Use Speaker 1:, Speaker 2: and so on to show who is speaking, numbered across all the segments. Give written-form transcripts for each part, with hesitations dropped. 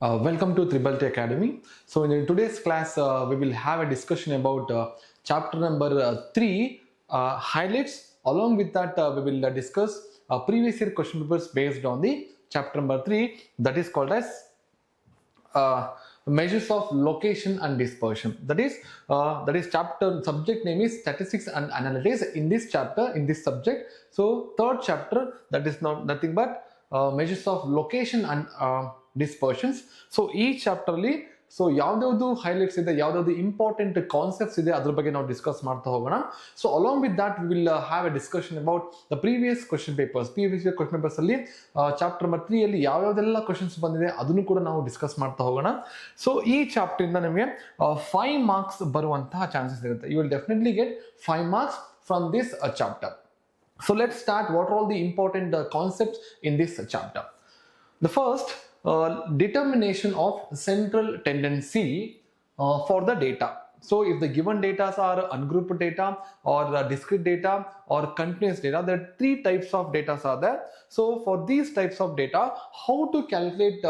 Speaker 1: Welcome to Triple T Academy. So in today's class, we will have a discussion about chapter number 3 highlights. Along with that, we will discuss previous year question papers based on the chapter number 3, that is called as measures of location and dispersion. That is chapter subject name is statistics and analytics in this chapter, in this subject. So third chapter, that is nothing but measures of location and dispersions. So each chapter ಅಲ್ಲಿ so ಯಾವ್ದಾವ್ದು highlights ಇದೆ, ಯಾವ್ದಾವ್ದು important concepts ಇದೆ, ಅದ್ರ ಬಗ್ಗೆ ನಾವು discuss ಮಾಡ್ತಾ ಹೋಗೋಣ. So along with that we will have A discussion about the previous question papers ಅಲ್ಲಿ chapter number 3 ಅಲ್ಲಿ ಯಾವ್ಯಾವ್ದೆಲ್ಲ ಕ್ವಶನ್ಸ್ ಬಂದಿದೆ ಅದನ್ನು ಕೂಡ ನಾವು ಡಿಸ್ಕಸ್ ಮಾಡ್ತಾ ಹೋಗೋಣ. ಸೊ ಈ ಚಾಪ್ಟರ್ ಇಂದ ನಿಮಗೆ 5 ಮಾರ್ಕ್ಸ್ ಬರುವಂತಹ ಚಾನ್ಸಸ್ ಇರುತ್ತೆ. You will definitely get 5 marks from this chapter. So let's start what are all the important concepts in this chapter. The first, determination of central tendency for the data. So if the given data are ungrouped data or discrete data or continuous data, there are 3 types of data are there. So for these types of data, how to calculate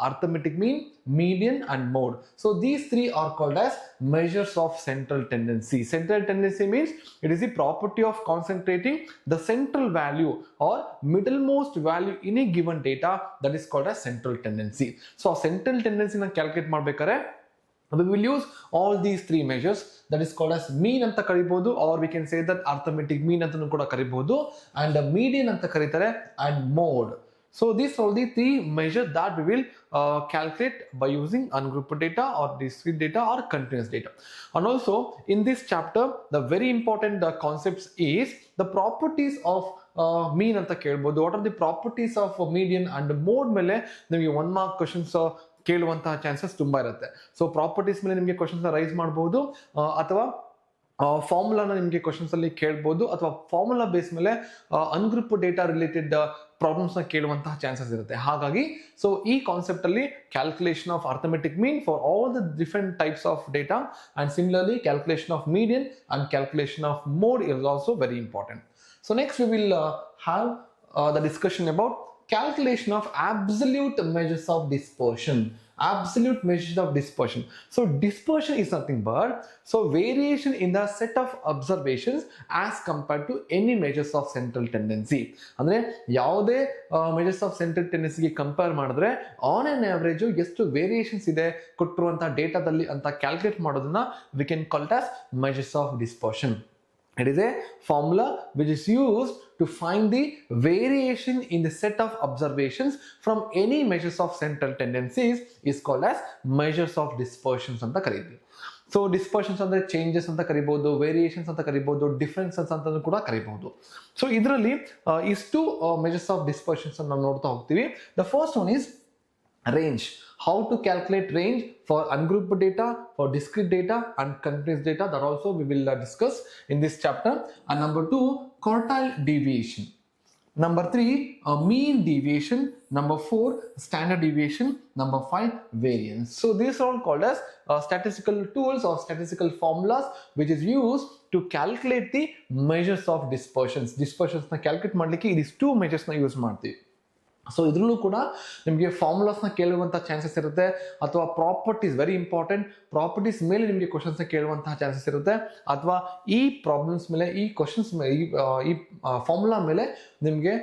Speaker 1: arithmetic mean, median and mode. So these 3 are called as measures of central tendency. Central tendency means it is the property of concentrating the central value or middlemost value in a given data, that is called as central tendency. So central tendency na calculate ಮಾಡಬೇಕಾದ್ರೆ we will use all these 3 measures, that is called as mean anta karibodu, or we can say that arithmetic mean antanu kuda karibodu, and median anta karitare, and mode. So these are all the 3 measures that we will calculate by using ungrouped data or discrete data or continuous data. And also in this chapter the very important concepts is the properties of mean anta kelbodu. What are the properties of median and mode mele ನಿಮಗೆ 1 mark questions ಕೇಳುವಂತಹ chances ತುಂಬಾ ಇರುತ್ತೆ. So properties ಮೇಲೆ ನಿಮಗೆ questions rice ಮಾಡಬಹುದು, ಅಥವಾ ಫಾರ್ಮುಲಾನ ನಿಮಗೆ questions ಅಲ್ಲಿ ಕೇಳಬಹುದು, ಅಥವಾ ಫಾರ್ಮುಲಾ ಬೇಸ್ ಮೇಲೆ ಅನ್ಗ್ರೂಪ್ ಡೇಟಾ ರಿಲೇಟೆಡ್ ಪ್ರಾಬ್ಲಮ್ಸ್ ನ ಕೇಳುವಂತಹ ಚಾನ್ಸಸ್ ಇರುತ್ತೆ. ಹಾಗಾಗಿ ಸೊ ಈ ಕಾನ್ಸೆಪ್ಟ್ ಅಲ್ಲಿ calculation of arithmetic mean for all the different types of data, and similarly calculation of median and calculation of mode is also very important. So next we will have the discussion about calculation of absolute measures of dispersion. Absolute measures of dispersion. So dispersion is nothing but variation in the set of observations as compared to any measures of central tendency. ಅಂದ್ರೆ ಯಾವುದೇ measures of central tendency ಗೆ compare ಮಾಡಿದ್ರೆ on an average ಎಷ್ಟು variations ಇದೆ ಕೊಟ್ಟಿರುವಂತಹ ಡೇಟಾದಲ್ಲಿ ಅಂತ calculate ಮಾಡೋದನ್ನ we can call it as measures of dispersion. It is a formula which is used to find the variation in the set of observations from any measures of central tendencies is called as measures of dispersions anta ಕರೀತೀವಿ. So ಡಿಸ್ಪರ್ಷನ್ಸ್ ಅಂದ್ರೆ changes ಅಂತ ಕರಿಬಹುದು, variations ಅಂತ ಕರಿಬಹುದು, differences ಅಂತ ಕೂಡ ಕರಿಬಹುದು. So ಇದರಲ್ಲಿ ಇಷ್ಟು ಮೆಜರ್ಸ್ ಆಫ್ ಡಿಸ್ಪರ್ಷನ್ಸ್ ನಾವು ನೋಡ್ತಾ ಹೋಗ್ತೀವಿ. The first one is range. How to calculate range for ungrouped data, for discrete data and continuous data, that also we will discuss in this chapter. And number 2, quartile deviation. Number 3, mean deviation. Number 4, standard deviation. Number 5, variance. So these are all called as statistical tools or statistical formulas which is used to calculate the measures of dispersions. Dispersions na calculate ಮಾಡಲಿಕ್ಕೆ these 2 measures na use ಮಾಡ್ತೀವಿ. So ಇದ್ರಲ್ಲೂ ಕೂಡ ನಿಮಗೆ ಫಾರ್ಮುಲಾಸ್ನ ಕೇಳುವಂತಹ chances ಇರುತ್ತೆ, ಅಥವಾ properties, very important properties ಮೇಲೆ ನಿಮಗೆ ಕ್ವಶನ್ಸ್ನ ಕೇಳುವಂತಹ ಚಾನ್ಸಸ್ ಇರುತ್ತೆ, ಅಥವಾ ಈ ಪ್ರಾಬ್ಲಮ್ಸ್ ಮೇಲೆ, ಈ ಕ್ವಶನ್ಸ್ ಮೇಲೆ, ಈ ಫಾರ್ಮುಲಾ ಮೇಲೆ ನಿಮಗೆ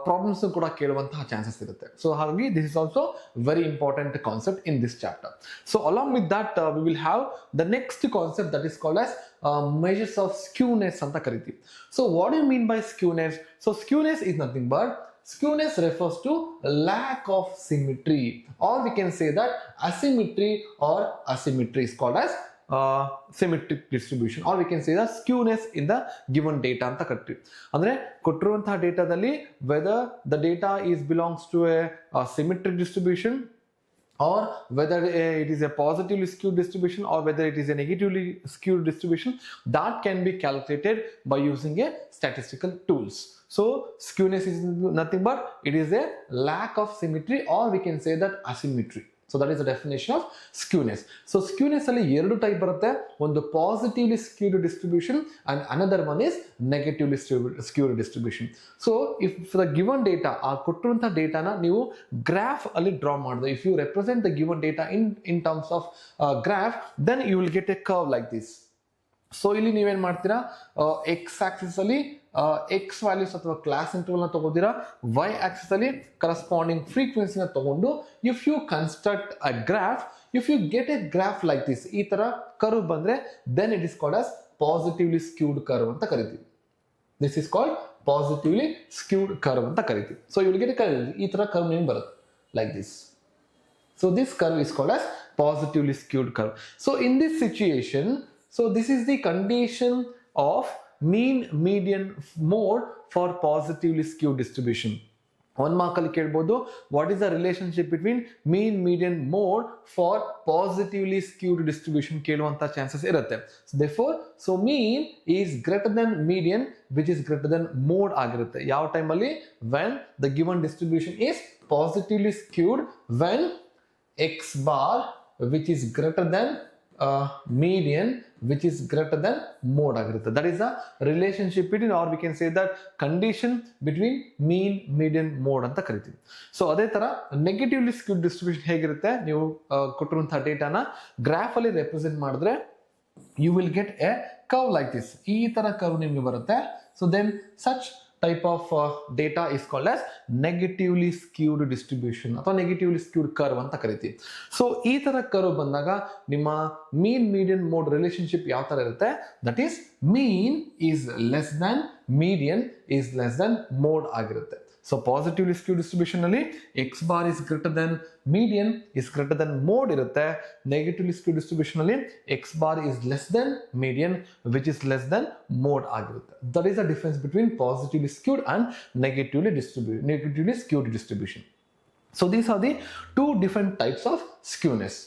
Speaker 1: ಪ್ರಾಬ್ಲಮ್ಸ್ ಕೂಡ ಕೇಳುವಂತಹ ಚಾನ್ಸಸ್ ಇರುತ್ತೆ. ಸೊ ಹಾಗಾಗಿ this is also very important concept in this chapter. So along with that we will have the next concept that is called as measures of skewness ಅಂತ ಕರಿತೀವಿ. So what you mean by skewness? So skewness is nothing but skewness refers to lack of symmetry, or we can say that asymmetry or asymmetry is called as symmetric distribution, or we can say that skewness in the given data ಅಂತ ಕರಿತೀವಿ. ಅಂದ್ರೆ ಕೊಟ್ಟಿರುವಂತಹ ಡೇಟಾದಲ್ಲಿ whether the data is belongs to a symmetric distribution, or whether it is a positively skewed distribution, or whether it is a negatively skewed distribution, that can be calculated by using a statistical tools. So skewness is nothing but it is a lack of symmetry, or we can say that asymmetry. So that is the definition of skewness. So skewness ಅಲ್ಲಿ ಎರಡು type ಬರುತ್ತೆ, ಒಂದು positively skewed distribution and another one is negatively skewed distribution. So if the given data, ಆ ಕೊಟ್ಟಿರುವಂತಹ ಡೇಟಾನ ನೀವು graph ಅಲ್ಲಿ draw ಮಾಡಿದ್ರೆ, if you represent the given data in terms of graph, then you will get a curve like this. So ಇಲ್ಲಿ ನೀವೇನ್ ಮಾಡ್ತೀರಾ, X axis ಅಲ್ಲಿ ಎಕ್ಸ್ ವ್ಯಾಲ್ಯೂಸ್ ಅಥವಾ ಕ್ಲಾಸ್ ಇಂಟರ್ವಲ್ ನ ತಗೋತೀರಾ, ವೈ ಆಕ್ಸಿಸ್ ಅಲ್ಲಿ ಕರೆಸ್ಪಾಂಡಿಂಗ್ ಫ್ರೀಕ್ವೆನ್ಸಿನ ತಗೊಂಡು if you construct a graph, if you get a graph like this, ಈ ತರ ಕರ್ವ್ ಬಂದ್ರೆ then it is called as positively skewed curve ಅಂತ ಕರಿತೀವಿ. This is called positively skewed curve ಅಂತ ಕರಿತೀವಿ. So you will get a curve, ಈ ತರ curve ನಿಮ್ಗೆ ಬರುತ್ತೆ like this. So this curve is called as positively skewed curve. So in this situation, so this is the condition of mean median mode for positively skewed distribution. One mark ಅಲ್ಲಿ ಕೇಳಬಹುದು, what is the relationship between mean median mode for positively skewed distribution ಕೇಳುವಂತ chances ಇರುತ್ತೆ. So therefore, so mean is greater than median which is greater than mode ಆಗಿರುತ್ತೆ. ಯಾವ time ಅಲ್ಲಿ? when the given distribution is positively skewed, when x bar which is greater than median which is greater than mode ಆಗಿರುತ್ತೆ. That is the relationship between, or we can say that condition between mean median mode ಅಂತ ಕರಿತೀವಿ. So ಅದೇ ತರ negatively skewed distribution ಹೇಗಿರುತ್ತೆ, ನೀವು ಕೊಟ್ಟಿರುವಂತಹ ಡೇಟಾನ graph ಅಲ್ಲಿ represent ಮಾಡಿದ್ರೆ you will get a curve like this. ಈ ತರ ಕರ್ವ್ ನಿಮಗೆ ಬರುತ್ತೆ. So then such type of data is called as negatively skewed distribution ಅಥವಾ negatively skewed curve ಅಂತ ಕರಿತೀವಿ. ಸೊ ಈ ತರ ಕರ್ವ್ ಬಂದಾಗ ನಿಮ್ಮ ಮೀನ್ ಮೀಡಿಯನ್ ಮೋಡ್ ರಿಲೇಶನ್ಶಿಪ್ ಯಾವ ತರ ಇರುತ್ತೆ, that is mean is less than median is less than mode ಆಗಿರುತ್ತೆ. ಸೊ ಪಾಸಿಟಿವ್ಲಿ ಸ್ಕ್ಯೂ ಡಿಸ್ಟ್ರಿಬ್ಯೂಷನ್ ಅಲ್ಲಿ X bar is greater than median is greater than mode ಇರುತ್ತೆ. ನೆಗೆಟಿವ್ಲಿ ಸ್ಕ್ಯೂ ಡಿಸ್ಟ್ರಿಬ್ಯೂಷನ್ ಅಲ್ಲಿ X bar is less than median which is less than mode ಆಗಿರುತ್ತೆ. That is the difference between positively skewed and negatively skewed distribution. So these are the two different types of skewness.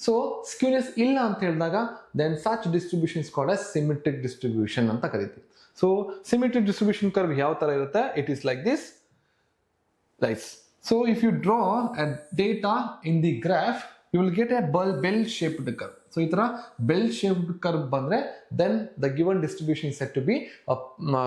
Speaker 1: So skewness ಇಲ್ಲ ಅಂತ ಹೇಳಿದಾಗ then such distribution is called as symmetric distribution ಅಂತ ಕರಿತೀವಿ. So symmetric distribution curve ಯಾವ ತರ ಇರುತ್ತೆ, it is like this. Right. So if you draw a data in the graph, you will get a bell-shaped curve. So ಈ ತರ bell-shaped curve ಬಂದ್ರೆ then the given distribution is said to be a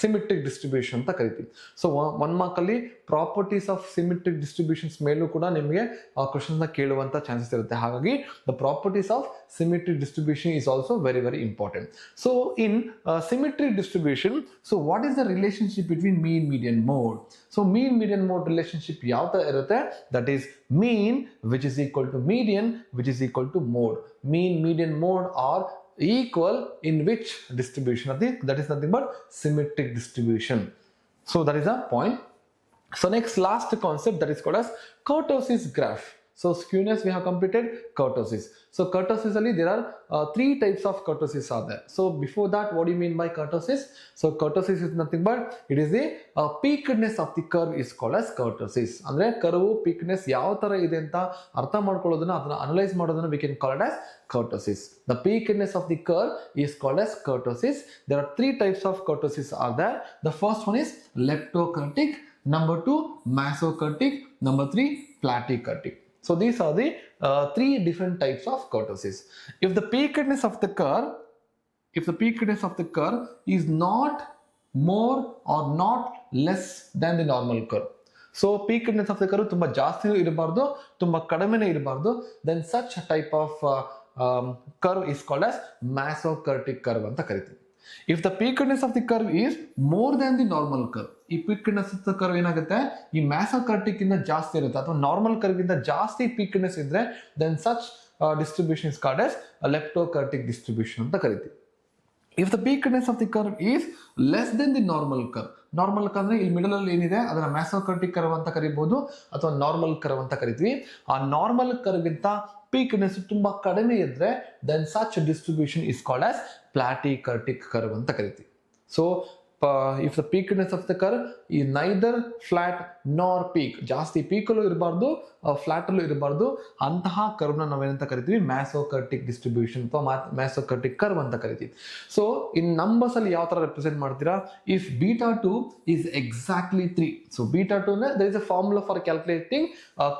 Speaker 1: symmetric distribution ಅಂತ ಕರಿತೀವಿ. So one mark ಅಲ್ಲಿ properties of symmetric distributions ಮೇಲೂ ಕೂಡ ನಿಮಗೆ ಆ ಕ್ವಶನ್ ನ ಕೇಳುವಂತ ಚಾನ್ಸಸ್ ಇರುತ್ತೆ. ಹಾಗಾಗಿ the properties of symmetric distribution is also very very important. So in symmetric distribution, so what is the relationship between mean median mode? So mean median mode relationship ಯಾವ ತರ ಇರುತ್ತೆ, that is mean which is equal to median which is equal to mode. Mean median mode are equal in which distribution of the, that is nothing but symmetric distribution. So that is a point. So next last concept that is called as kurtosis graph. So skewness we have completed, kurtosis. So kurtosis ali there are three types of kurtosis are there. So before that, what do you mean by kurtosis? So kurtosis is nothing but it is the peakedness of the curve is called as kurtosis. Andre curve peakedness yav tara ide anta artha madkolodana adana analyze madodana we can call it as kurtosis. The peakedness of the curve is called as kurtosis. There are three types of kurtosis are there. The first one is leptokurtic, number 2 mesokurtic, number 3 platykurtic. So these are the three different types of kurtosis. If the peakedness of the curve is not more or not less than the normal curve. So peakedness of the curve tumba jaasti irbardu, tumba kadamene irbardu, then such a type of curve is called as mesokurtic curve anta kariti. If the peakedness of the curve is more than the normal curve, ಈ peakedness of the curve ಏನಾಗುತ್ತೆ, ಈ mesokurtic ಇಂದ ಜಾಸ್ತಿ ಇರುತ್ತೆ ಅಥವಾ normal curve ಇಂದ ಜಾಸ್ತಿ peakedness ಇದ್ರೆ then such distribution is called as a leptokurtic distribution ಅಂತ ಕರಿತೀವಿ. If the peakedness of the curve is less than the normal curve, normal curve ಅಂದ್ರೆ ಇಲ್ಲಿ ಮಿಡಲ್ ಅಲ್ಲಿ ಏನಿದೆ ಅದನ್ನ mesokurtic curve ಅಂತ ಕರಿಬಹುದು ಅಥವಾ ನಾರ್ಮಲ್ ಕರ್ವ್ ಅಂತ ಕರಿತೀವಿ. ಆ ನಾರ್ಮಲ್ ಕರ್ವ್ ಗಿಂತ peakedness ತುಂಬಾ ಕಡಿಮೆ ಇದ್ರೆ then such distribution is called as platykurtic curve ಅಂತ ಕರಿತೀವಿ. So if the peakedness of the curve is neither flat nor peak, ಜಾಸ್ತಿ ಪೀಕಲ್ಲೂ ಇರಬಾರ್ದು ಫ್ಲಾಟ್ ಅಲ್ಲೂ ಇರಬಾರ್ದು, ಅಂತಹ ಕರ್ವ್ ನ ನಾವೇನಂತ ಕರಿತೀವಿ ಮ್ಯಾಸೋಕರ್ಟಿಕ್ ಡಿಸ್ಟ್ರಿಬ್ಯೂಷನ್ ಅಥವಾ ಮ್ಯಾಸೋಕರ್ಟಿಕ್ ಕರ್ವ್ ಅಂತ ಕರಿತೀವಿ. ಸೊ ಇನ್ ನಂಬರ್ಸ್ ಅಲ್ಲಿ ಯಾವ ತರ ರೆಪ್ರೆಸೆಂಟ್ ಮಾಡ್ತೀರಾ, if β2 is exactly 3, so β2 there is a formula for calculating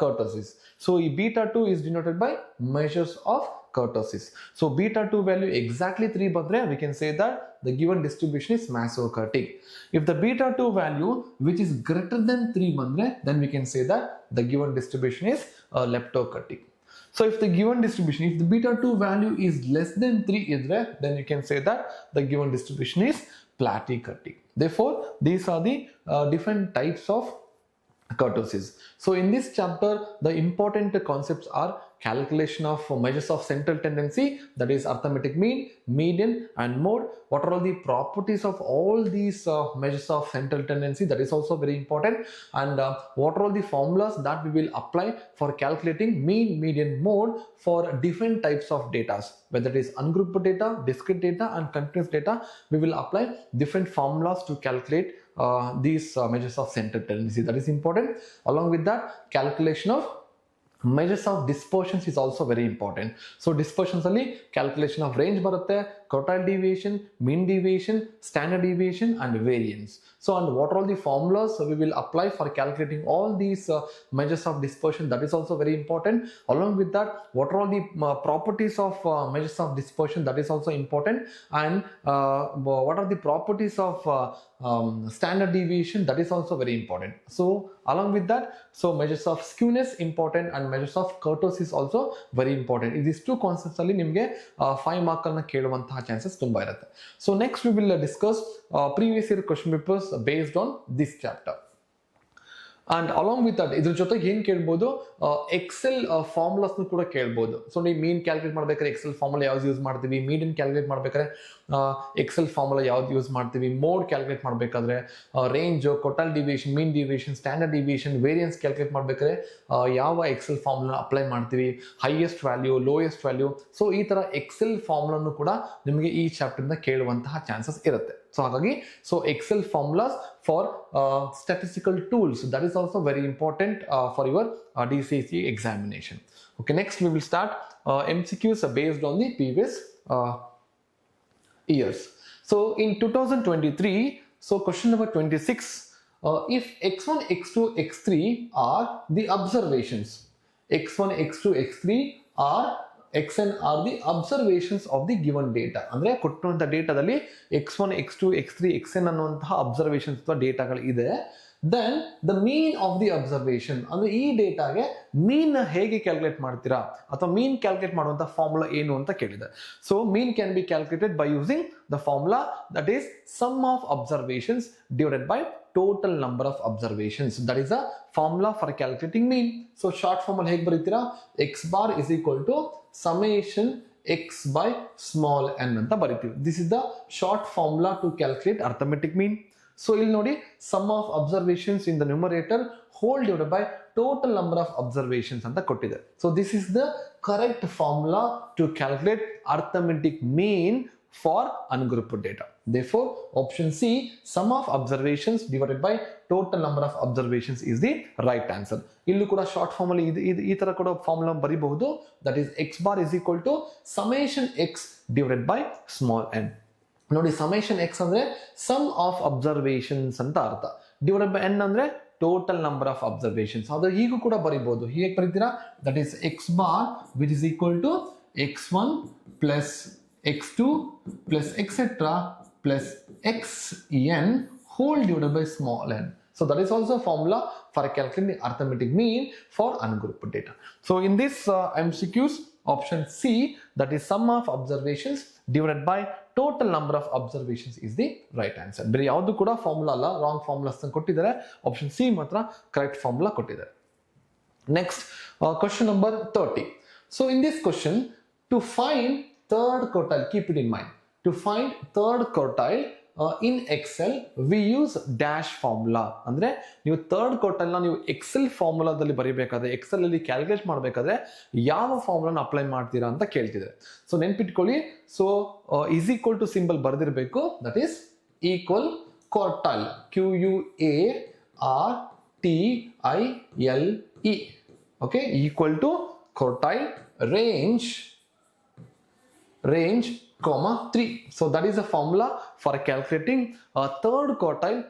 Speaker 1: kurtosis. So β2 is denoted by measures of kurtosis. So β2 value exactly 3 bandre, we can say that the given distribution is mesokurtic. If the β2 value which is greater than 3 bandre, then we can say that the given distribution is leptokurtic. So if the given distribution, if the β2 value is less than 3 idre, then you can say that the given distribution is platykurtic. Therefore these are the different types of kurtosis. So in this chapter the important concepts are calculation of measures of central tendency, that is arithmetic mean, median and mode. What are all the properties of all these measures of central tendency, that is also very important. And what are all the formulas that we will apply for calculating mean, median, mode for different types of data, whether it is ungrouped data, discrete data and continuous data. We will apply different formulas to calculate these measures of central tendency, that is important. Along with that, calculation of measures of dispersions is also very important. So dispersions ಅಲ್ಲಿ calculation of range ಬರುತ್ತೆ, quartile deviation, mean deviation, standard deviation and variance. So and what are all the formulas we will apply for calculating all these measures of dispersion, that is also very important. Along with that, what are all the properties of measures of dispersion, that is also important. And what are the properties of standard deviation, that is also very important. So along with that, so measures of skewness important and measures of kurtosis also very important. These two concepts ಅಲ್ಲಿ ನಿಮಗೆ 5 mark ಅನ್ನು ಕೇಳುವಂತಹ chances ತುಂಬಾ ಇರುತ್ತೆ. So next we will discuss previous year question papers based on this chapter. And along with that ಇದ್ರ ಜೊತೆಗೆ ಏನು ಕೇಳ್ಬೋದು, ಎಕ್ಸೆಲ್ ಫಾರ್ಮುಲಾಸ್ನು ಕೂಡ ಕೇಳ್ಬೋದು. ಸೊ ನೀವು ಮೀನ್ ಕ್ಯಾಲ್ಕುಲೇಟ್ ಮಾಡ್ಬೇಕಾದ್ರೆ ಎಕ್ಸೆಲ್ ಫಾರ್ಮುಲಾ ಯಾವ್ದು ಯೂಸ್ ಮಾಡ್ತೀವಿ, ಮೀಡಿಯನ್ ಕ್ಯಾಲ್ಕುಲೇಟ್ ಮಾಡ್ಬೇಕಾದ್ರೆ ಎಕ್ಸೆಲ್ ಫಾರ್ಮುಲಾ ಯಾವ್ದು ಯೂಸ್ ಮಾಡ್ತೀವಿ, ಮೋಡ್ ಕ್ಯಾಲ್ಕುಲೇಟ್ ಮಾಡಬೇಕಾದ್ರೆ range, quartile deviation, mean deviation, standard deviation, variance calculate ಮಾಡಬೇಕಾದ್ರೆ ಯಾವ ಎಕ್ಸೆಲ್ ಫಾರ್ಮುಲಾ ಅಪ್ಲೈ ಮಾಡ್ತೀವಿ, highest value, lowest value. So ಈ ಥರ ಎಕ್ಸೆಲ್ ಫಾರ್ಮುಲಾನು ಕೂಡ ನಿಮಗೆ ಈ ಚಾಪ್ಟರ್ನ ಕೇಳುವಂತಹ ಚಾನ್ಸಸ್ ಇರುತ್ತೆ. ಸೊ ಹಾಗಾಗಿ so Excel formulas for statistical tools, that is also very important for your DCC examination. Okay, next we will start MCQs based on the previous years. So in 2023, so question number 26, if x1, x2, x3 are the observations, x1, x2, x3 are xn are the observations of the given data. ಅಂದ್ರೆ ಕೊಟ್ಟಿರುವಂತಹ ಡೇಟಾದಲ್ಲಿ x1, x2, x3, xn ಅನ್ನುವಂತಹ observations ಅಥವಾ ಡೇಟಾಗಳು ಇದೆ. Then the mean of the observation, ಅಂದ್ರೆ ಈ ಡೇಟಾಗೆ ಮೀನ್ ಹೇಗೆ ಕ್ಯಾಲ್ಕುಲೇಟ್ ಮಾಡ್ತೀರಾ ಅಥವಾ ಮೀನ್ ಕ್ಯಾಲ್ಕುಲೇಟ್ ಮಾಡುವಂತಹ ಫಾರ್ಮುಲಾ ಏನು ಅಂತ ಕೇಳಿದೆ. So mean can be calculated by using the formula that is sum of observations divided by total number of observations. That is a formula for calculating mean. So short formula ಹೇಗೆ ಬರೀತೀರಾ, x bar is equal to summation x by small n ಅಂತ ಬರೀತೀವಿ. This is the short formula to calculate arithmetic mean. So ಇಲ್ಲಿ ನೋಡಿ, sum of observations in the numerator whole divided by total number of observations ಅಂತ ಕೊಟ್ಟಿದೆ. So this is the correct formula to calculate arithmetic mean for ungrouped data. Therefore option C, sum of observations divided by total number of observations is the right answer. ಇಲ್ಲೂ ಕೂಡ short formula ಈ ತರ ಕೂಡ formula ಬರೀಬಹುದು, that is x bar is equal to summation x divided by small n. ನೋಡಿ, summation x ಅಂದ್ರೆ sum of observations ಅಂತ ಅರ್ಥ, divided by n ಅಂದ್ರೆ ಟೋಟಲ್ ನಂಬರ್ ಆಫ್ ಅಬ್ಸರ್ವೇಷನ್ಸ್. ಅದು ಹೀಗೂ ಕೂಡ ಬರೀಬಹುದು. ಹೀಗೆ ಬರೀತೀರಾ, that is x bar which is equal to x1 plus x2 plus etc plus xn whole divided by small n. So that is also a formula for calculating the arithmetic mean for ungrouped data. So in this MCQs, option C, that is sum of observations divided by total number of observations is the right answer. ಬೇರೆ ಯಾವುದು ಕೂಡ formula ಅಲ್ಲ, wrong formulas ಕೊಟ್ಟಿದ್ದಾರೆ. Option C ಮಾತ್ರ correct formula ಕೊಟ್ಟಿದ್ದಾರೆ. Next question number 30. So in this question, to find third quartile, keep it in mind, to find third quartile in Excel we use dash formula. ಅಂದ್ರೆ ನೀವು third quartile ನ ನೀವು Excel ಫಾರ್ಮುಲಾದಲ್ಲಿ ಬರೀಬೇಕಾದ್ರೆ, Excel ಅಲ್ಲಿ calculate ಮಾಡಬೇಕಾದ್ರೆ ಯಾವ ಫಾರ್ಮುಲಾನ ಅಪ್ಲೈ ಮಾಡ್ತೀರಾ ಅಂತ ಕೇಳ್ತಿದೆ. ಸೊ ನೆನ್ಪಿಟ್ಕೊಳ್ಳಿ, so is equal to symbol ಬರೆದಿರಬೇಕು, that is equal quartile, QUARTILE, okay, equal to quartile range comma 3. So that is the formula for calculating a third quartile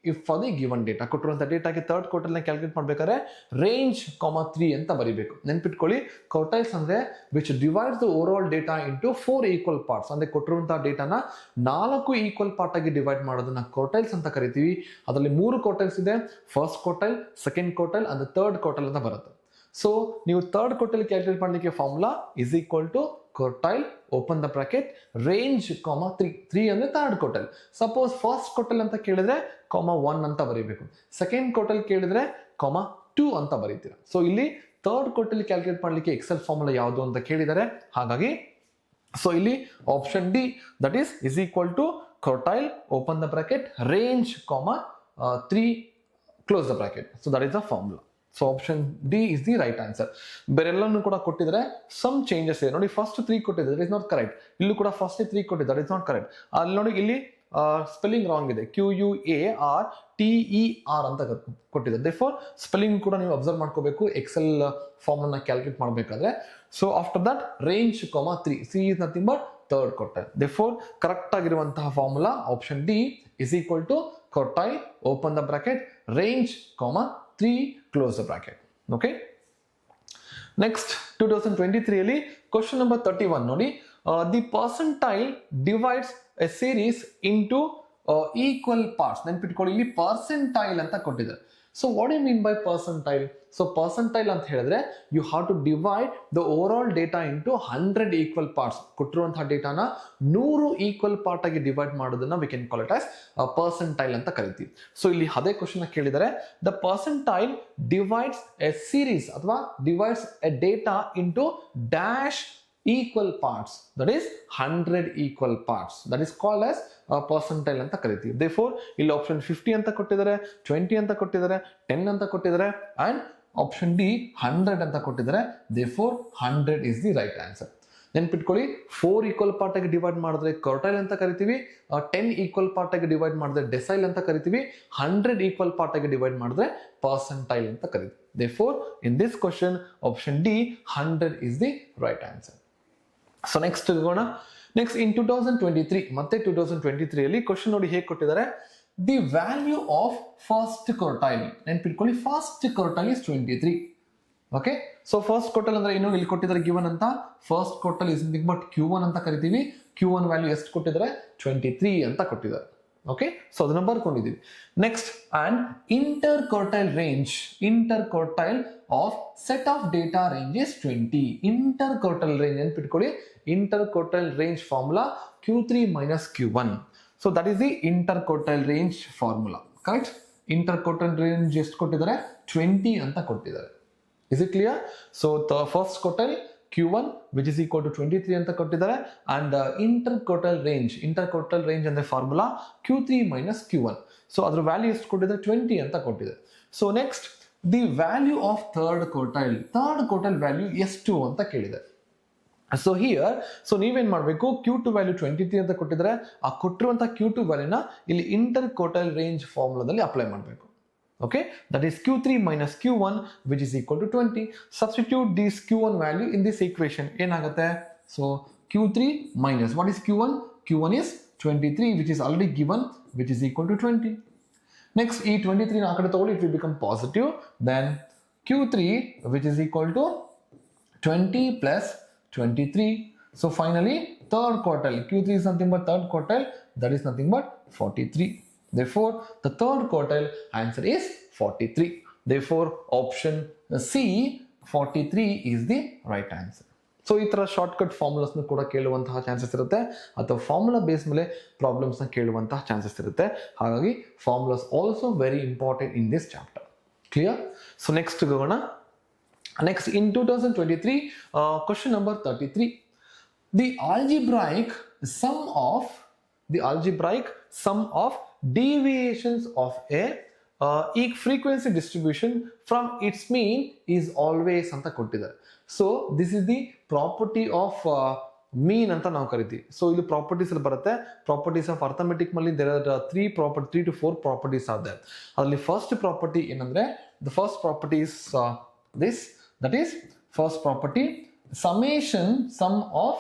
Speaker 1: if for the given data. ಕೊಟ್ಟಿರುವಂತ ಡೇಟಾಗೆ third quartile ನ calculate ಮಾಡಬೇಕಾದ್ರೆ range comma 3 ಅಂತ ಬರೀಬೇಕು. ನೆನ್ಪಿಟ್ಕೊಳ್ಳಿ, quartiles ಅಂದ್ರೆ which divides the overall data into 4 equal parts. ಅಂದ್ರೆ ಕೊಟ್ಟಿರುವಂತಹ ಡೇಟಾನ 4 ಈಕ್ವಲ್ ಪಾರ್ಟ್ ಆಗಿ ಡಿವೈಡ್ ಮಾಡೋದನ್ನ ಕ್ವಾರ್ಟೈಲ್ಸ್ ಅಂತ ಕರಿತೀವಿ. ಅದರಲ್ಲಿ 3 ಕ್ವಾರ್ಟೈಲ್ಸ್ ಇದೆ, first quartile, second quartile and third quartile ಅಂತ ಬರುತ್ತೆ. ಸೊ ನೀವು ಥರ್ಡ್ ಕ್ವಾರ್ಟೈಲ್ ಕ್ಯಾಲ್ಕುಲೇಟ್ ಮಾಡಲಿಕ್ಕೆ formula is equal to quartile open the bracket range comma 3 ಅಂದ್ರೆ third quartile. Suppose first quartile ಅಂತ ಕೇಳಿದ್ರೆ ಕಾಮಾ 1 ಅಂತ ಬರೀಬೇಕು, ಸೆಕೆಂಡ್ ಕ್ವಾರ್ಟೈಲ್ ಕೇಳಿದ್ರೆ ಕಾಮಾ 2 ಅಂತ ಬರೀತೀರಾ. ಸೊ ಇಲ್ಲಿ ಥರ್ಡ್ ಕ್ವಾರ್ಟೈಲ್ ಕ್ಯಾಲ್ಕುಲೇಟ್ ಮಾಡಲಿಕ್ಕೆ ಎಕ್ಸೆಲ್ ಫಾರ್ಮುಲಾ ಯಾವುದು ಅಂತ ಕೇಳಿದರೆ, ಹಾಗಾಗಿ ಸೊ ಇಲ್ಲಿ option D that is equal to quartile open the bracket range comma 3 close the bracket. So that is the formula. So option D is the right answer. ಬೇರೆಲ್ಲನೂ ಕೂಡ ಕೊಟ್ಟಿದ್ರೆ some changes ಇದೆ ನೋಡಿ. ಫಸ್ಟ್ 3 ಕೊಟ್ಟಿದೆ, that is not correct. ಇಲ್ಲೂ ಕೂಡ first 3 ಕೊಟ್ಟಿದೆ, that is not correct. ಅಲ್ಲಿ ನೋಡಿ, ಇಲ್ಲಿ ಸ್ಪೆಲ್ಲಿಂಗ್ ರಾಂಗ್ ಇದೆ, QUARTER ಅಂತ ಕೊಟ್ಟಿದೆ. ದೇರ್ಫೋರ್ ಸ್ಪೆಲ್ಲಿಂಗ್ ಕೂಡ ನೀವು ಅಬ್ಸರ್ವ್ ಮಾಡ್ಕೋಬೇಕು ಎಕ್ಸೆಲ್ ಫಾರ್ಮುಲಾ ಕ್ಯಾಲ್ಕುಲೇಟ್ ಮಾಡಬೇಕಾದ್ರೆ. So after that range comma 3, C is nothing but third quartile. Therefore correct ಆಗಿರುವಂತಹ formula option D is equal to quartile open the bracket range comma 3 close the bracket. Okay, next 2023 ಅಲ್ಲಿ question number 31 ನೋಡಿ. The percentile divides a series into equal parts. ನೆನ್ಪಿಟ್ಕೊಳ್ಳಿ, ಇಲ್ಲಿ percentile ಅಂತ ಕೊಟ್ಟಿದ್ದಾರೆ. So what do you mean by percentile? So percentile ಅಂತ ಹೇಳಿದ್ರೆ you have to divide the overall data into 100 equal parts. ಕೊಟ್ಟಿರುವಂತಹ ಡೇಟಾನ 100 equal part ಆಗಿ divide ಮಾಡೋದನ್ನ we can call it as percentile ಅಂತ ಕರಿತೀವಿ. ಸೊ ಇಲ್ಲಿ ಅದೇ ಕ್ವಶನ್ ಕೇಳಿದರೆ, the percentile divides a series ಅಥವಾ divides a data into dash equal parts, that is 100 equal parts, that is called as percentile ಅಂತ ಕರಿತೀವಿ. Therefore ಇಲ್ಲಿ ಆಪ್ಷನ್ 50 ಅಂತ ಕೊಟ್ಟಿದ್ದಾರೆ, 20 ಅಂತ ಕೊಟ್ಟಿದ್ದಾರೆ, 10 ಅಂತ ಕೊಟ್ಟಿದ್ದಾರೆ ಅಂಡ್ ಆಪ್ಷನ್ ಡಿ 100 ಅಂತ ಕೊಟ್ಟಿದ್ದಾರೆ. Therefore 100 is the right answer. ನೆನ್ಪಿಟ್ಕೊಳ್ಳಿ, 4 ಈಕ್ವಲ್ ಪಾರ್ಟ್ ಆಗಿ ಡಿವೈಡ್ ಮಾಡಿದ್ರೆ ಕ್ವಾರ್ಟೈಲ್ ಅಂತ ಕರಿತೀವಿ, 10 ಈಕ್ವಲ್ ಪಾರ್ಟ್ ಆಗಿ ಡಿವೈಡ್ ಮಾಡಿದ್ರೆ ಡೆಸೈಲ್ ಅಂತ ಕರಿತೀವಿ, 100 ಈಕ್ವಲ್ ಪಾರ್ಟ್ ಆಗಿ ಡಿವೈಡ್ ಮಾಡಿದ್ರೆ ಪರ್ಸೆಂಟೈಲ್ ಅಂತ ಕರಿತೀವಿ. Therefore in this question option D 100 is the right answer. So next ಹೋಗೋಣ. ನೆಕ್ಸ್ಟ್ ಇನ್ 2023 ಮತ್ತೆ 2023 ಅಲ್ಲಿ ಕ್ವಶನ್ ನೋಡಿ ಹೇಗೆ ಕೊಟ್ಟಿದ್ದಾರೆ. The value of first quartile, ನೆನ್ಪಿಟ್ಕೊಳ್ಳಿ first quartile is 23. Okay, so first quartile ಅಂದ್ರೆ ಏನು, ಇಲ್ಲಿ ಕೊಟ್ಟಿದ್ದಾರೆ ಗಿವನ್ ಅಂತ. First quartile is nothing but Q1 ಅಂತ ಕರಿತೀವಿ. Q1 ವ್ಯಾಲ್ಯೂ ಎಷ್ಟು ಕೊಟ್ಟಿದ್ದಾರೆ, 23 ಅಂತ ಕೊಟ್ಟಿದ್ದಾರೆ. ಓಕೆ, ಸೊ ಅದನ್ನ ಬರ್ಕೊಂಡಿದ್ದೀವಿ. Next and interquartile of set of data range is 20. Interquartile range ನೆನ್ಪಿಟ್ಕೊಳ್ಳಿ, interquartile range formula Q3 minus Q1. So that is the interquartile range formula. Correct, interquartile range ಎಷ್ಟು ಕೊಟ್ಟಿದ್ದಾರೆ, 20 ಅಂತ ಕೊಟ್ಟಿದ್ದಾರೆ. Is it clear? So first quartile Q1 which is equal to 23 ಅಂತ ಕೊಟ್ಟಿದ್ದಾರೆ and interquartile range ಅಂದ್ರೆ formula Q3 minus Q1. So ಅದರ value ಎಷ್ಟು ಕೊಟ್ಟಿದ್ದಾರೆ, 20 ಅಂತ ಕೊಟ್ಟಿದ್ದಾರೆ. So next the value of third quartile value ಎಷ್ಟು ಅಂತ ಕೇಳಿದ್ದಾರೆ. ಸೊ ಹಿಯರ್ ಸೊ ನೀವೇನ್ ಮಾಡಬೇಕು, Q2 ವ್ಯಾಲ್ಯೂ 23 ಅಂತ ಕೊಟ್ಟಿದ್ದಾರೆ. ಆ ಕೊಟ್ಟಿರುವಂತಹ Q2 ವ್ಯಾಲ್ಯೂನ ಇಲ್ಲಿ ಇಂಟರ್ ಕ್ವಾರ್ಟೈಲ್ ರೇಂಜ್ ಫಾರ್ಮುಲಾದಲ್ಲಿ ಅಪ್ಲೈ ಮಾಡಬೇಕು. Okay, that is Q3 minus Q1 which is equal to 20. Substitute this Q1 value in this equation. ಏನಾಗುತ್ತೆ? So Q3 minus what is Q1? Q1 is 23 which is already given, which is equal to 20. Next ಈ 23 ನ ಆ ಕಡೆ ತಗೊಳ್ಳಿ, it will become positive. Then Q3 which is equal to 20 plus 23. So finally third quartile, Q3 is nothing but third quartile, that is nothing but 43. Therefore the third quartile answer is 43. Therefore option C 43 is the right answer. So ಈ ತರ short cut ಫಾರ್ಮುಲಾಸ್ನ ಕೂಡ ಕೇಳುವಂತಹ chances ಇರುತ್ತೆ, ಅಥವಾ formula base ಮೇಲೆ ಪ್ರಾಬ್ಲಮ್ಸ್ನ ಕೇಳುವಂತಹ chances ಇರುತ್ತೆ. ಹಾಗಾಗಿ formulas also very important in this chapter. Clear? So next ಹೋಗೋಣ. Next in 2023 question number 33. The algebraic sum of deviations of a frequency distribution from its mean is always ಅಂತ ಕೊಟ್ಟಿದ್ದಾರೆ. So this is the property of ಮೀನ್ ಅಂತ ನಾವು ಕರಿತೀವಿ. So ಇಲ್ಲಿ properties ಅಲ್ಲಿ ಬರುತ್ತೆ. Properties of arithmetic ನಲ್ಲಿ there are 3 to 4 properties are there. ಅದರಲ್ಲಿ ಫಸ್ಟ್ ಪ್ರಾಪರ್ಟಿ ಏನಂದ್ರೆ the first property is this, that is first property summation, sum of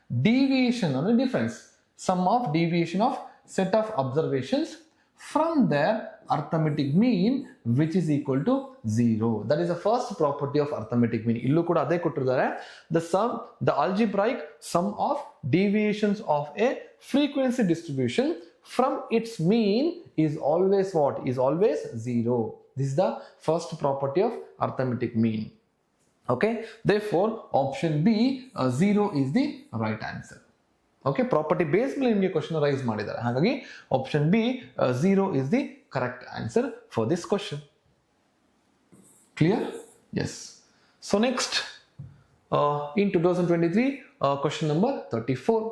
Speaker 1: deviation or difference, sum of deviation of set of observations from their arithmetic mean which is equal to 0. That is the first property of arithmetic mean. illu kuda ade kottidare, the algebraic sum of deviations of a frequency distribution from its mean is always what? Is always 0. This is the first property of arithmetic mean. Okay, therefore option B 0 is the right answer. Okay, property based ಮೇಲೆ ನಿಮಗೆ question raise ಮಾಡಿದ್ದಾರೆ, ಹಾಗಾಗಿ option B 0 is the correct answer for this question. Clear? Yes. So next in 2023 question number 34.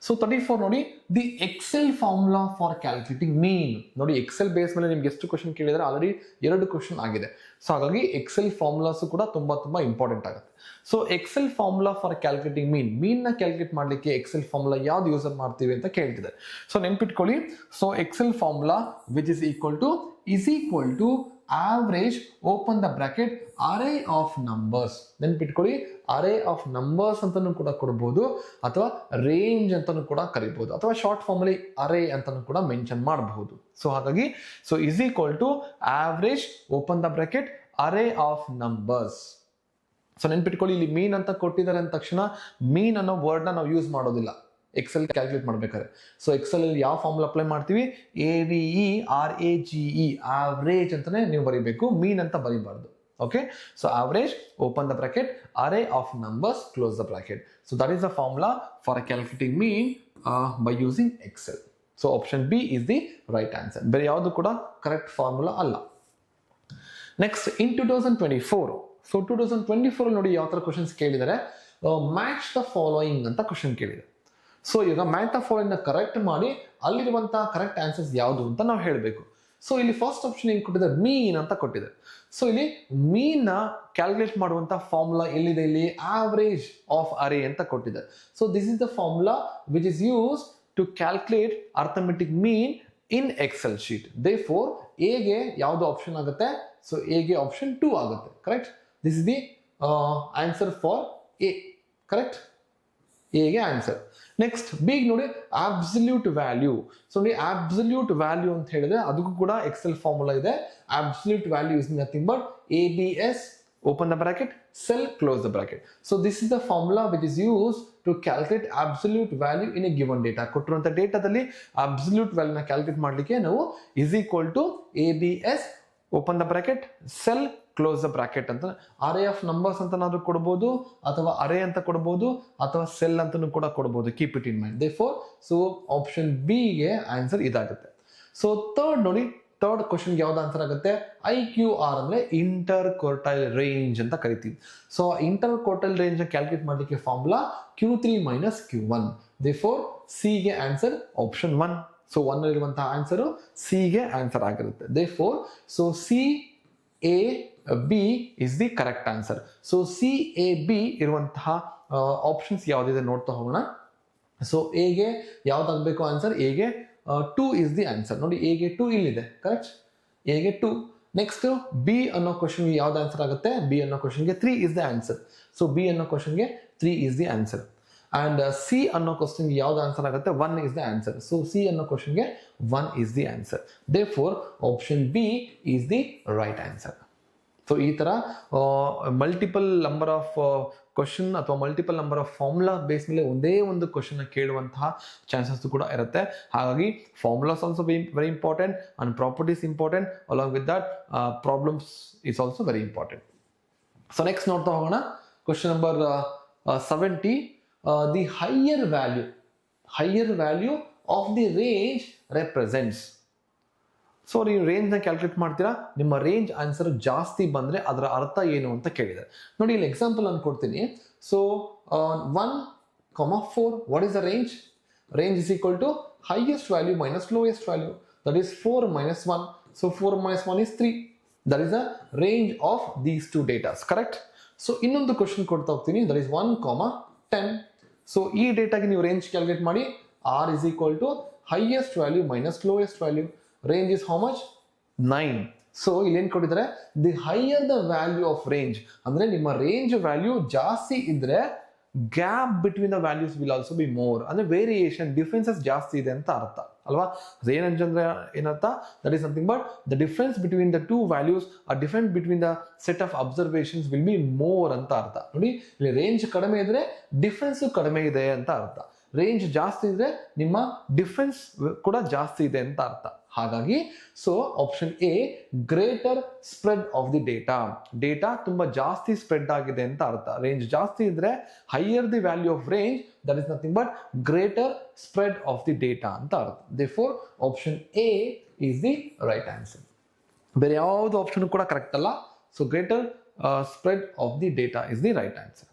Speaker 1: So 34 ನೋಡಿ, the Excel formula for calculating mean. ನೋಡಿ Excel base ಮೇಲೆ ನಿಮ್ಗೆ ಎಷ್ಟು question ಕೇಳಿದ್ರೆ ಆಲ್ರೆಡಿ 2 ಕ್ವಶನ್ ಆಗಿದೆ. ಸೊ ಹಾಗಾಗಿ ಎಕ್ಸೆಲ್ ಫಾರ್ಮುಲಾಸ್ ಕೂಡ ತುಂಬಾ ಇಂಪಾರ್ಟೆಂಟ್ ಆಗುತ್ತೆ. So Excel formula for calculating mean ನ ಕ್ಯಾಲ್ಕುಲೇಟ್ ಮಾಡ್ಲಿಕ್ಕೆ ಎಕ್ಸೆಲ್ ಫಾರ್ಮುಲಾ ಯಾವ್ದು ಯೂಸ್ ಮಾಡ್ತೀವಿ ಅಂತ ಕೇಳ್ತಿದ್ದಾರೆ. ಸೊ ನೆನ್ಪಿಟ್ಕೊಳ್ಳಿ, so Excel formula which is equal to average open the bracket array of numbers. ನೆನ್ಪಿಟ್ಕೊಳ್ಳಿ, ಅರೇ ಆಫ್ ನಂಬರ್ಸ್ ಅಂತಾನು ಕೂಡ ಕೊಡಬಹುದು, ಅಥವಾ ರೇಂಜ್ ಅಂತಾನು ಕೂಡ ಕರಿಬಹುದು, ಅಥವಾ ಶಾರ್ಟ್ ಫಾರ್ಮ್ ಅಲ್ಲಿ ಅರೇ ಅಂತಾನು ಕೂಡ ಮೆನ್ಷನ್ ಮಾಡಬಹುದು. ಸೊ ಹಾಗಾಗಿ so is equal to average open the bracket array of numbers. So ನೆನ್ಪಿಟ್ಕೊಳ್ಳಿ, ಇಲ್ಲಿ ಮೀನ್ ಅಂತ ಕೊಟ್ಟಿದ್ದಾರೆ ಅಂದ ತಕ್ಷಣ ಮೀನ್ ಅನ್ನೋ ವರ್ಡ್ ನ ನಾವು ಯೂಸ್ ಮಾಡೋದಿಲ್ಲ ಎಕ್ಸೆಲ್ ಕ್ಯಾಲ್ಕುಲೇಟ್ ಮಾಡ್ಬೇಕಾದ್ರೆ. ಸೊ ಎಕ್ಸೆಲ್ ಅಲ್ಲಿ ಯಾವ ಫಾರ್ಮುಲಾ ಅಪ್ಲೈ ಮಾಡ್ತೀವಿ? AVE ಆವರೇಜ್ ಅಂತಾನೆ ನೀವು ಬರೀಬೇಕು, ಮೀನ್ ಅಂತ ಬರೀಬಾರ್ದು. Okay, so average open the bracket array of numbers close the bracket. So that is the formula for calculating mean by using Excel. So option B is the right answer. ಬೇರೆ ಯಾವುದು ಕೂಡ correct formula ಅಲ್ಲ. Next ಇನ್ 2024. So 2024 ನೋಡಿ ಯಾವ ತರ questions ಕೇಳಿದ್ದಾರೆ, match the following ಅಂತ question ಕೇಳಿದ್ದಾರೆ. ಸೊ ಈಗ ಮ್ಯಾಚ್ ದ ಫಾಲೋಯಿಂಗ್ ನ ಕರೆಕ್ಟ್ ಮಾಡಿ ಅಲ್ಲಿರುವಂತಹ ಕರೆಕ್ಟ್ ಆನ್ಸರ್ಸ್ ಯಾವುದು ಅಂತ ನಾವು ಹೇಳಬೇಕು. ಸೊ ಇಲ್ಲಿ ಫಸ್ಟ್ ಆಪ್ಷನ್ ಏನ್ ಕೊಟ್ಟಿದ್ದಾರೆ? ಮೀನ್ ಅಂತ ಕೊಟ್ಟಿದ್ದಾರೆ. ಸೊ ಇಲ್ಲಿ ಮೀನ್ ನ ಕ್ಯಾಲ್ಕುಲೇಟ್ ಮಾಡುವಂತ ಫಾರ್ಮುಲಾ ಎಲ್ಲಿದೆ? ಇಲ್ಲಿ ಆವರೇಜ್ ಆಫ್ ಅರೇ ಅಂತ ಕೊಟ್ಟಿದ್ದಾರೆ. So this is the formula which is use to calculate arithmetic mean in Excel sheet. Therefore A ಗೆ ಯಾವ್ದು ಆಪ್ಷನ್ ಆಗುತ್ತೆ? ಸೊ ಎ ಗೆ ಆಪ್ಷನ್ 2 ಆಗುತ್ತೆ. Correct? This is the answer for A. Correct? A ಗೆ answer. Next B ನೋಡಿ, absolute value. So ನೋಡಿ absolute value ಅಂತ ಹೇಳಿದ್ರೆ ಅದಕ್ಕೂ ಕೂಡ ಎಕ್ಸೆಲ್ ಫಾರ್ಮುಲಾ ಇದೆ. Absolute value is nothing but ABS open the bracket cell close the bracket. So this is the formula which is used to calculate absolute value in a given data. ಕೊಟ್ಟಿರುವಂತ ಡೇಟಾದಲ್ಲಿ absolute value ನ calculate ಮಾಡ್ಲಿಕ್ಕೆ ನಾವು is equal to ABS open the bracket cell close the bracket ಅಂತ ಅರೇ of numbers ಅಂತ ನಾವು ಕೊಡಬಹುದು, ಅಥವಾ ಅರೇ ಅಂತ ಕೊಡಬಹುದು, ಅಥವಾ ಸೆಲ್ ಅಂತಾನು ಕೂಡ ಕೊಡಬಹುದು. Keep it in mind. Therefore so option B ಗೆ ಆನ್ಸರ್ ಇದಾಗುತ್ತೆ. ಸೊ ಥರ್ಡ್ ನೋಡಿ, ಥರ್ಡ್ ಕ್ವಶನ್ ಯಾವ್ದು ಆನ್ಸರ್ ಆಗುತ್ತೆ? IQR ಅಂದ್ರೆ ಇಂಟರ್ ಕ್ವಾರ್ಟೈಲ್ ರೇಂಜ್ ಅಂತ ಕರಿತೀವಿ. So interquartile range calculate ಮಾಡ್ಲಿಕ್ಕೆ formula Q3 - Q1. Therefore C ಗೆ ಆನ್ಸರ್ ಆಪ್ಷನ್ 1. ಸೊ 1 ಅಲ್ಲಿರುವಂತಹ ಆನ್ಸರ್ ಸಿ ಗೆ ಆನ್ಸರ್ ಆಗಿರುತ್ತೆ. Therefore so CAB is the correct answer. So CAB ಇರುವಂತಹ ಆಪ್ಷನ್ಸ್ ಯಾವ್ದಿದೆ ನೋಡ್ತಾ ಹೋಗೋಣ. ಸೊ ಎ ಗೆ ಯಾವ್ದಾಗಬೇಕು ಆನ್ಸರ್? ಎ ಗೆ 2 is the answer. ನೋಡಿ ಎ ಗೆ 2 ಇಲ್ಲಿದೆ. ಕರೆಕ್ಟ್? ಎ ಗೆ 2. ನೆಕ್ಸ್ಟ್ ಬಿ ಅನ್ನೋ ಕ್ವಶನ್ ಯಾವ್ದು ಆನ್ಸರ್ ಆಗುತ್ತೆ? ಬಿ ಅನ್ನೋ ಕ್ವಶನ್ ಗೆ 3 is the answer. So B ಅನ್ನೋ ಕ್ವಶನ್ ಗೆ 3 is the answer. And C ಅನ್ನೋ ಕ್ವಶನ್ ಯಾವ್ದು ಆನ್ಸರ್ ಆಗುತ್ತೆ? 1 is the answer. So C ಅನ್ನೋ ಕ್ವಶನ್ ಗೆ 1 is the answer. Therefore option B is the right answer. So ಈ ತರ ಮಲ್ಟಿಪಲ್ ನಂಬರ್ ಆಫ್ ಕ್ವಶನ್ ಅಥವಾ multiple number of formula base ಮೇಲೆ ಒಂದೇ ಒಂದು ಕ್ವಶನ್ ಕೇಳುವಂತಹ ಚಾನ್ಸಸ್ ಕೂಡ ಇರುತ್ತೆ. ಹಾಗಾಗಿ formulas also very important and properties important. Along with that problems is also very important. So next ನೋಡ್ತಾ ಹೋಗೋಣ. Question number 70. The higher value of the range represents. So ನೀವು ರೇಂಜ್ ನ ಕ್ಯಾಲ್ಕುಲೇಟ್ ಮಾಡ್ತೀರಾ, ನಿಮ್ಮ ರೇಂಜ್ ಆನ್ಸರ್ ಜಾಸ್ತಿ ಬಂದ್ರೆ ಅದರ ಅರ್ಥ ಏನು ಅಂತ ಕೇಳಿದ್ದಾರೆ. ನೋಡಿ ಇಲ್ಲಿ ಎಕ್ಸಾಂಪಲ್ ಅನ್ನು ಕೊಡ್ತೀನಿ. So 1,4 what is the range? Range is equal to highest value minus lowest value, that is 4 - 1. So 4 - 1 is 3. That is the range of these 2 datas. Correct? So ಇನ್ನೊಂದು ಕ್ವಶನ್ ಕೊಡ್ತಾ ಹೋಗ್ತೀನಿ. That is 1,10. ಸೊ ಈ ಡೇಟಾಗೆ ನೀವು range calculate ಮಾಡಿ. r is equal to highest value minus lowest value. Range is how much? 9. So ಇಲ್ಲಿ ಏನ್ ಕೊಟ್ಟಿದ್ದಾರೆ, the higher the value of range ಅಂದ್ರೆ ನಿಮ್ಮ ರೇಂಜ್ ವ್ಯಾಲ್ಯೂ ಜಾಸ್ತಿ ಇದ್ರೆ gap between the values will also be more, ಅಂದ್ರೆ variation differences ಜಾಸ್ತಿ ಇದೆ ಅಂತ ಅರ್ಥ ಅಲ್ವಾ. ರೇಂಜ್ ಅಂದ್ರೆ ಏನರ್ಥ, that is something but the difference between the two values are different between the set of observations will be more ಅಂತ ಅರ್ಥ. ನೋಡಿ ಇಲ್ಲಿ ರೇಂಜ್ ಕಡಿಮೆ ಇದ್ರೆ ಡಿಫ್ರೆನ್ಸ್ ಕಡಿಮೆ ಇದೆ ಅಂತ ಅರ್ಥ, ರೇಂಜ್ ಜಾಸ್ತಿ ಇದ್ರೆ ನಿಮ್ಮ ಡಿಫ್ರೆನ್ಸ್ ಕೂಡ ಜಾಸ್ತಿ ಇದೆ ಅಂತ ಅರ್ಥ. ಹಾಗಾಗಿ so option A greater spread of the data, data ತುಂಬಾ ಜಾಸ್ತಿ ಸ್ಪ್ರೆಡ್ ಆಗಿದೆ ಅಂತ ಅರ್ಥ. ರೇಂಜ್ ಜಾಸ್ತಿ ಇದ್ರೆ higher the value of range, that is nothing but greater spread of the data ಅಂತ ಅರ್ಥ. Therefore option A is the right answer. ಬೇರೆ ಯಾವುದು ಆಪ್ಷನ್ ಕೂಡ ಕರೆಕ್ಟ್ ಅಲ್ಲ. So greater spread of the data is the right answer.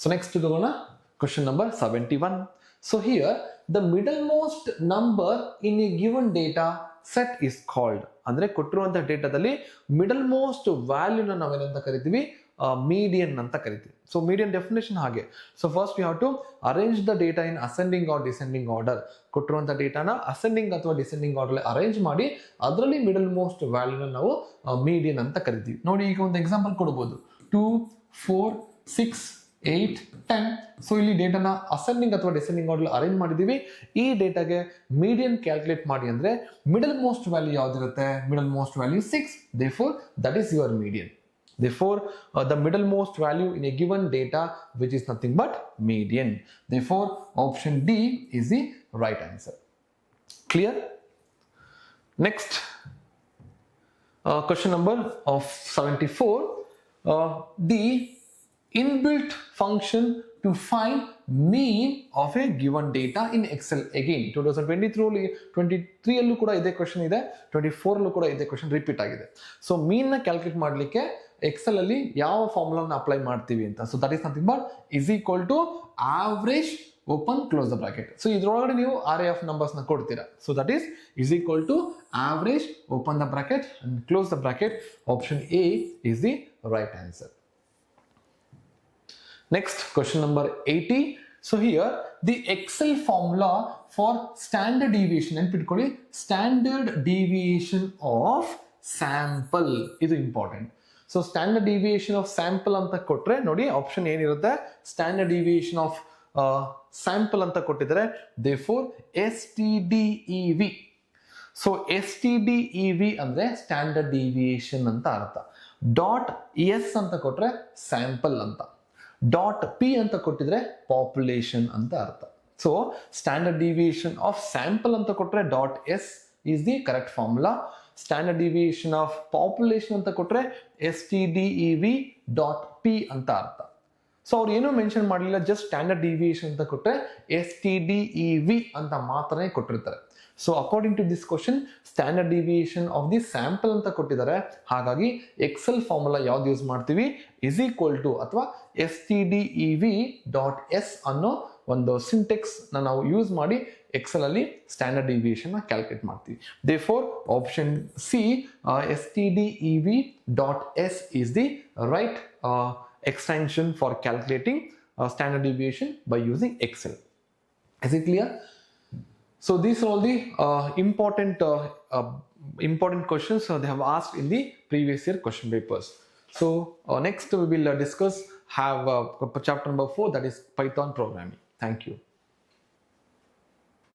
Speaker 1: So next ಹೋಗೋಣ, question number 71. So here the middlemost number in a given data set is called, ಅಂದ್ರೆ ಕೊಟ್ಟಿರುವಂತಹ ಡೇಟಾದಲ್ಲಿ middle most ವ್ಯಾಲ್ಯೂನ ನಾವೇನಂತ ಕರಿತೀವಿ, ಮೀಡಿಯನ್ ಅಂತ ಕರಿತೀವಿ. ಸೊ ಮೀಡಿಯನ್ ಡೆಫಿನೇಷನ್ ಹಾಗೆ. So first you have to arrange the data in ascending or descending order. ಕೊಟ್ಟಿರುವಂತಹ ಡೇಟಾನ ಅಸೆಂಡಿಂಗ್ ಅಥವಾ ಡಿಸೆಂಡಿಂಗ್ ಆರ್ಡರ್ ಅರೇಂಜ್ ಮಾಡಿ ಅದರಲ್ಲಿ ಮಿಡಲ್ ಮೋಸ್ಟ್ ವ್ಯಾಲ್ಯೂನ ನಾವು ಮೀಡಿಯನ್ ಅಂತ ಕರಿತೀವಿ. ನೋಡಿ ಈಗ ಒಂದು ಎಕ್ಸಾಂಪಲ್ ಕೊಡ್ಬೋದು, 2, 4, 6, 8, 10. ಸೊ ಇಲ್ಲಿ ಡೇಟಾನ ಅಸೆಂಡಿಂಗ್ ಅಥವಾ ಡಿಸೆಂಡಿಂಗ್ ಆರ್ಡರ್ ಅರೇಂಜ್ ಮಾಡಿದೀವಿ. ಈ ಡೇಟಾಗೆ ಮೀಡಿಯನ್ ಕ್ಯಾಲ್ಕುಲೇಟ್ ಮಾಡಿ ಅಂದ್ರೆ ಮಿಡಲ್ ಮೋಸ್ಟ್ ವ್ಯಾಲ್ಯೂ ಯಾವ್ದಿರುತ್ತೆ, middle most value 6. Therefore that is your median. Therefore the middle most value in a given data which is nothing but median. Therefore option D is the right answer. Clear? Next question number of 74. The inbuilt function to find mean of a given data in Excel. Again 2023 ಅಲ್ಲೂ ಕೂಡ ಇದೇ question ಇದೆ, 24 ಅಲ್ಲೂ ಕೂಡ ಇದೇ question repeat ಆಗಿದೆ. So mean ನ calculate ಮಾಡ್ಲಿಕ್ಕೆ ಎಕ್ಸೆಲ್ ಅಲ್ಲಿ ಯಾವ ಫಾರ್ಮುಲಾನ ಅಪ್ಲೈ ಮಾಡ್ತೀವಿ ಅಂತ. So that is nothing but is equal to average open close the bracket. So ಇದ್ರೊಳಗಡೆ ನೀವು array of numbers ನ ಕೊಡ್ತೀರಾ. So that is equal to average open the bracket and close the bracket. Option A is the right answer. Next question number 80. So here the Excel formula for standard deviation, and pitಕೊಳ್ಳಿ standard deviation of sample ಇದು important. So standard deviation of sample ಅಂತ ಕೊಟ್ರೆ ನೋಡಿ option ಏನಿರುತ್ತೆ, standard deviation of sample ಅಂತ ಕೊಟ್ಟಿದ್ದಾರೆ. Therefore STDEV. So STDEV ಅಂದ್ರೆ standard deviation ಅಂತ ಅರ್ಥ. ಡಾಟ್ ಎಸ್ ಅಂತ ಕೊಟ್ರೆ ಸ್ಯಾಂಪಲ್ ಅಂತ, ಡಾಟ್ ಪಿ ಅಂತ ಕೊಟ್ಟಿದ್ರೆ ಪಾಪ್ಯುಲೇಷನ್ ಅಂತ ಅರ್ಥ. So standard deviation of sample ಅಂತ ಕೊಟ್ರೆ dot S is the correct formula. Standard deviation of population ಅಂತ ಕೊಟ್ರೆ STDEV ಡಾಟ್ ಪಿ ಅಂತ ಅರ್ಥ. ಸೊ ಅವ್ರು ಏನೂ ಮೆನ್ಷನ್ ಮಾಡಲಿಲ್ಲ, ಜಸ್ಟ್ ಸ್ಟ್ಯಾಂಡರ್ಡ್ ಡಿವಿಯೇಷನ್ ಅಂತ ಕೊಟ್ರೆ STDEV ಅಂತ ಮಾತ್ರನೇ ಕೊಟ್ಟಿರ್ತಾರೆ. So according to this question standard deviation of the sample ಅಂತ ಕೊಟ್ಟಿದ್ದಾರೆ. ಹಾಗಾಗಿ ಎಕ್ಸೆಲ್ ಫಾರ್ಮುಲಾ ಯಾವ್ದು ಯೂಸ್ ಮಾಡ್ತೀವಿ, ಇಸ್ ಈಕ್ವಲ್ ಟು ಅಥವಾ STDEV ಡಾಟ್ ಎಸ್ ಅನ್ನೋ ಒಂದು ಸಿಂಟೆಕ್ಸ್ ನಾವು ಯೂಸ್ ಮಾಡಿ ಎಕ್ಸೆಲ್ ಅಲ್ಲಿ ಸ್ಟ್ಯಾಂಡರ್ಡ್ ಡಿವಿಯೇಷನ್ ಕ್ಯಾಲ್ಕುಲೇಟ್ ಮಾಡ್ತೀವಿ. Therefore option C STDEV dot S is the right extension for calculating standard deviation by using Excel. Is it clear? So these are all the important questions they have asked in the previous year question papers. So next we will discuss chapter number 4, that is Python programming. Thank you.